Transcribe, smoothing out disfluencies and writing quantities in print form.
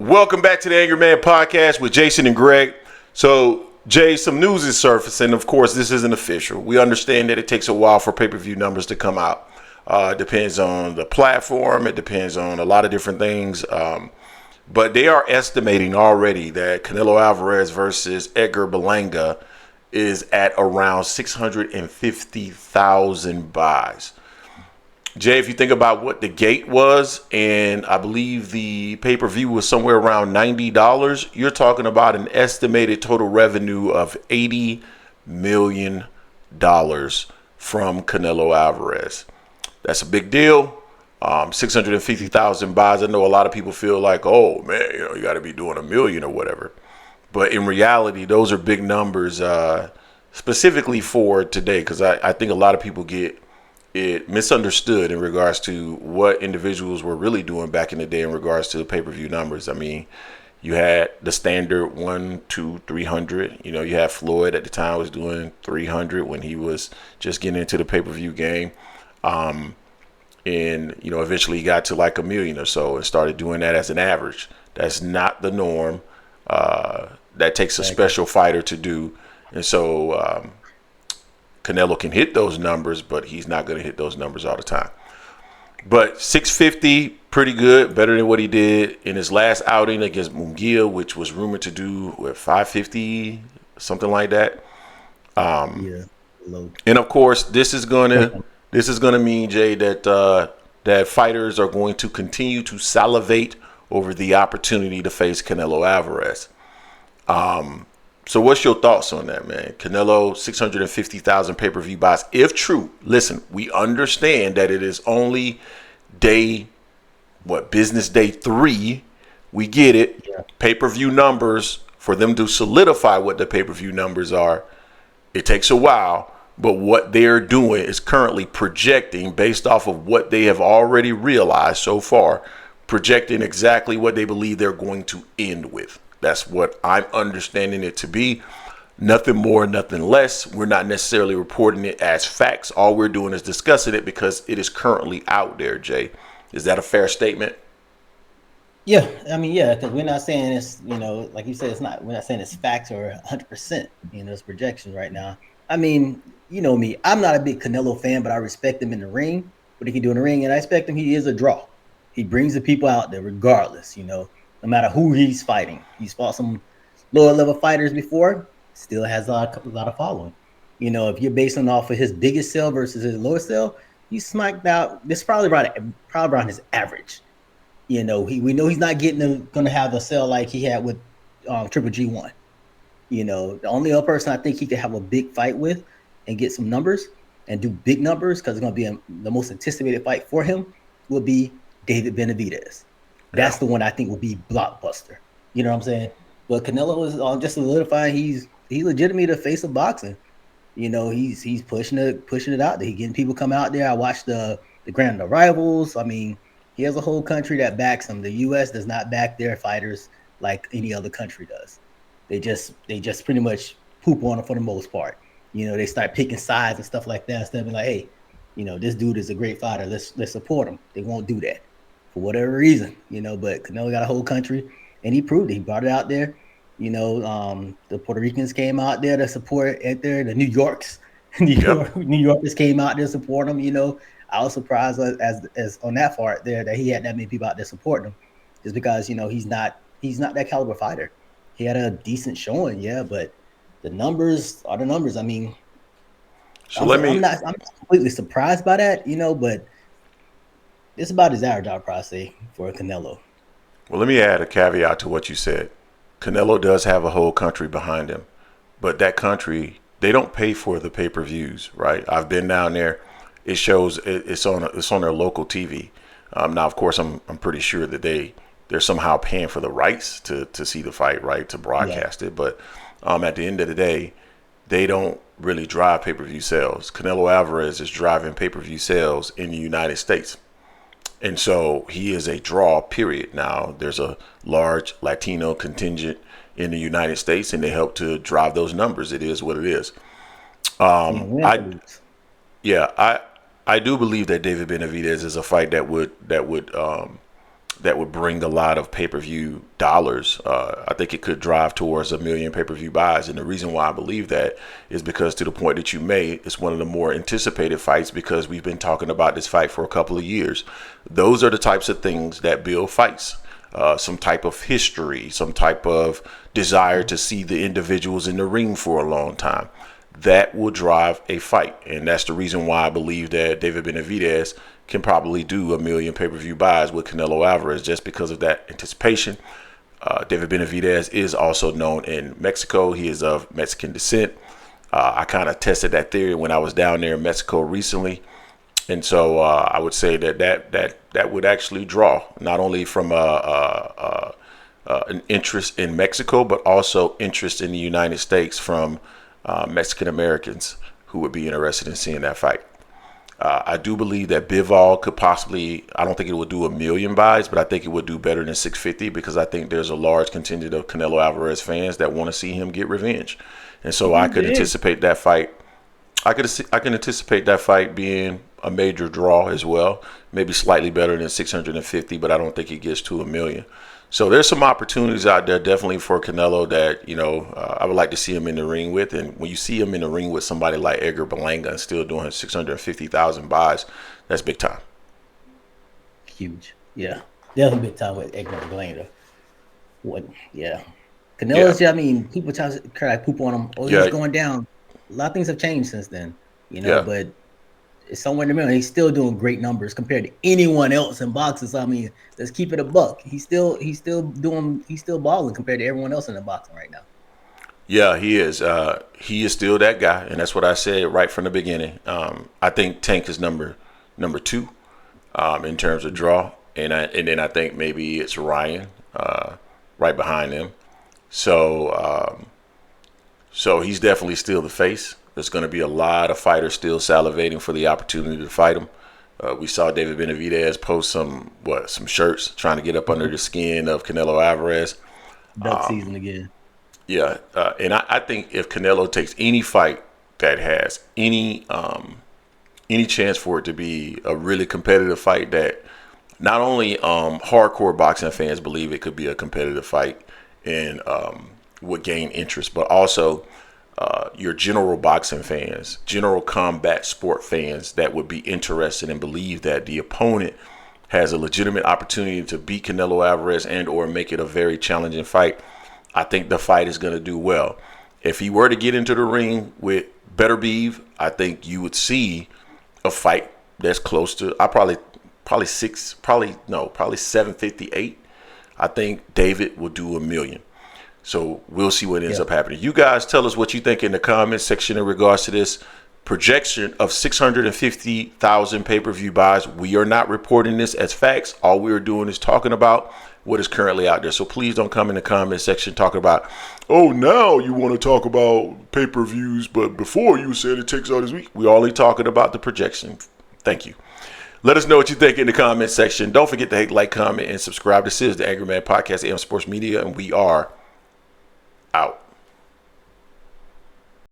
Welcome back to the Angry Man Podcast with Jason and Greg. So, Jay, some news is surfacing. Of course, this isn't official. We understand that it takes a while for pay-per-view numbers to come out. It depends on the platform. It depends on a lot of different things. But they are estimating already that Canelo Alvarez versus Edgar Berlanga is at around 650,000 buys. Jay, if you think about what the gate was, and I believe the pay-per-view was somewhere around $90, you're talking about an estimated total revenue of $80 million from Canelo Alvarez. That's a big deal. 650,000 buys. I know a lot of people feel like, oh, man, you got to be doing a million or whatever. But in reality, those are big numbers specifically for today, because I think a lot of people get it misunderstood in regards to what individuals were really doing back in the day in regards to the pay-per-view numbers. I mean, you had the standard 1, 2, 300. You know, you had Floyd at the time was doing 300 when he was just getting into the pay-per-view game. And, you know, eventually he got to like a million or so and started doing that as an average. That's not the norm. That takes a special fighter to do. And so Canelo can hit those numbers, but he's not going to hit those numbers all the time. But 650, pretty good, better than what he did in his last outing against Munguia, which was rumored to do with 550, something like that. And of course, this is gonna mean, Jay, that that fighters are going to continue to salivate over the opportunity to face Canelo Alvarez. So what's your thoughts on that, man? Canelo, 650,000 pay-per-view buys. If true, listen, we understand that it is only business day 3. We get it. Yeah. Pay-per-view numbers, for them to solidify what the pay-per-view numbers are, it takes a while. But what they're doing is currently projecting based off of what they have already realized so far, projecting exactly what they believe they're going to end with. That's what I'm understanding it to be. Nothing more, nothing less. We're not necessarily reporting it as facts. All we're doing is discussing it because it is currently out there, Jay. Is that a fair statement? Yeah, I mean, yeah, because we're not saying it's, you know, like you said, we're not saying it's facts or 100%, you know, it's projections right now. I mean, you know me, I'm not a big Canelo fan, but I respect him in the ring, what he can do in the ring, and I expect him, he is a draw. He brings the people out there regardless, you know. No matter who he's fighting, he's fought some lower level fighters before. Still has a lot of following. You know, if you're basing off of his biggest sell versus his lowest sell, he's smacked out. This probably around his average. You know, we know he's not going to have a sell like he had with Triple G1. You know, the only other person I think he could have a big fight with and get some numbers and do big numbers because it's going to be the most anticipated fight for him will be David Benavidez. That's the one I think will be blockbuster. You know what I'm saying? But Canelo is just solidifying he's legitimately the face of boxing. You know, he's pushing it out there. He's getting people come out there. I watched the Grand Rivals. I mean, he has a whole country that backs him. The U.S. does not back their fighters like any other country does. They just pretty much poop on it for the most part. You know, they start picking sides and stuff like that instead of being like, hey, you know, this dude is a great fighter. Let's support him. They won't do that for whatever reason, you know, but Canelo got a whole country and he proved it. He brought it out there. You know, the Puerto Ricans came out there to support it there. The New Yorkers came out there to support him. You know, I was surprised as on that part there that he had that many people out there supporting him just because, you know, he's not that caliber fighter. He had a decent showing. Yeah. But the numbers are the numbers. I mean, I'm not completely surprised by that, you know, but it's about his average, I'll probably say, for Canelo. Well, let me add a caveat to what you said. Canelo does have a whole country behind him, but that country, they don't pay for the pay-per-views, right? I've been down there. It shows it's on their local TV. Now, of course, I'm pretty sure that they're somehow paying for the rights to see the fight, right, to broadcast it. But at the end of the day, they don't really drive pay-per-view sales. Canelo Alvarez is driving pay-per-view sales in the United States. And so he is a draw, period. Now, there's a large Latino contingent in the United States, and they help to drive those numbers. It is what it is. I do believe that David Benavidez is a fight that would that would bring a lot of pay-per-view dollars. I think it could drive towards 1 million pay-per-view buys. And the reason why I believe that is because, to the point that you made, it's one of the more anticipated fights because we've been talking about this fight for a couple of years. Those are the types of things that build fights. Some type of history, some type of desire to see the individuals in the ring for a long time. That will drive a fight. And that's the reason why I believe that David Benavidez can probably do 1 million pay-per-view buys with Canelo Alvarez, just because of that anticipation. David Benavidez is also known in Mexico. He is of Mexican descent. I kind of tested that theory when I was down there in Mexico recently. And so I would say that would actually draw not only from an interest in Mexico, but also interest in the United States from Mexican Americans who would be interested in seeing that fight. I do believe that Bivol could possibly, I don't think it would do 1 million buys, but I think it would do better than 650 because I think there's a large contingent of Canelo Alvarez fans that want to see him get revenge. And so I could anticipate that fight. I can anticipate that fight being a major draw as well, maybe slightly better than 650, but I don't think it gets to 1 million. So there's some opportunities out there definitely for Canelo that, I would like to see him in the ring with. And when you see him in the ring with somebody like Edgar Berlanga and still doing 650,000 buys, that's big time. Huge. Yeah. Definitely big time with Edgar Berlanga. Canelo's, I mean, people try to poop on him. Oh, he's going down. A lot of things have changed since then, but it's somewhere in the middle. He's still doing great numbers compared to anyone else in boxing. So, I mean, let's keep it a buck. He's still balling compared to everyone else in the boxing right now. Yeah, he is. He is still that guy, and that's what I said right from the beginning. I think Tank is number 2 in terms of draw, and then I think maybe it's Ryan right behind him. So he's definitely still the face. There's going to be a lot of fighters still salivating for the opportunity to fight him. We saw David Benavidez post some shirts trying to get up under the skin of Canelo Alvarez. Duck season again. Yeah, and I think if Canelo takes any fight that has any chance for it to be a really competitive fight, that not only hardcore boxing fans believe it could be a competitive fight and would gain interest, but also your general boxing fans, general combat sport fans that would be interested and believe that the opponent has a legitimate opportunity to beat Canelo Alvarez and or make it a very challenging fight. I think the fight is going to do well. If he were to get into the ring with Better Beeve, I think you would see a fight that's close to probably 758. I think David will do 1 million. So we'll see what ends up happening. You guys tell us what you think in the comments section in regards to this projection of 650,000 pay-per-view buys. We are not reporting this as facts. All we are doing is talking about what is currently out there. So please don't come in the comment section talking about, oh, now you want to talk about pay-per-views, but before you said it takes all this week. We're only talking about the projection. Thank you. Let us know what you think in the comment section. Don't forget to hit like, comment, and subscribe. This is the Angry Man Podcast, AM Sports Media, and we are out.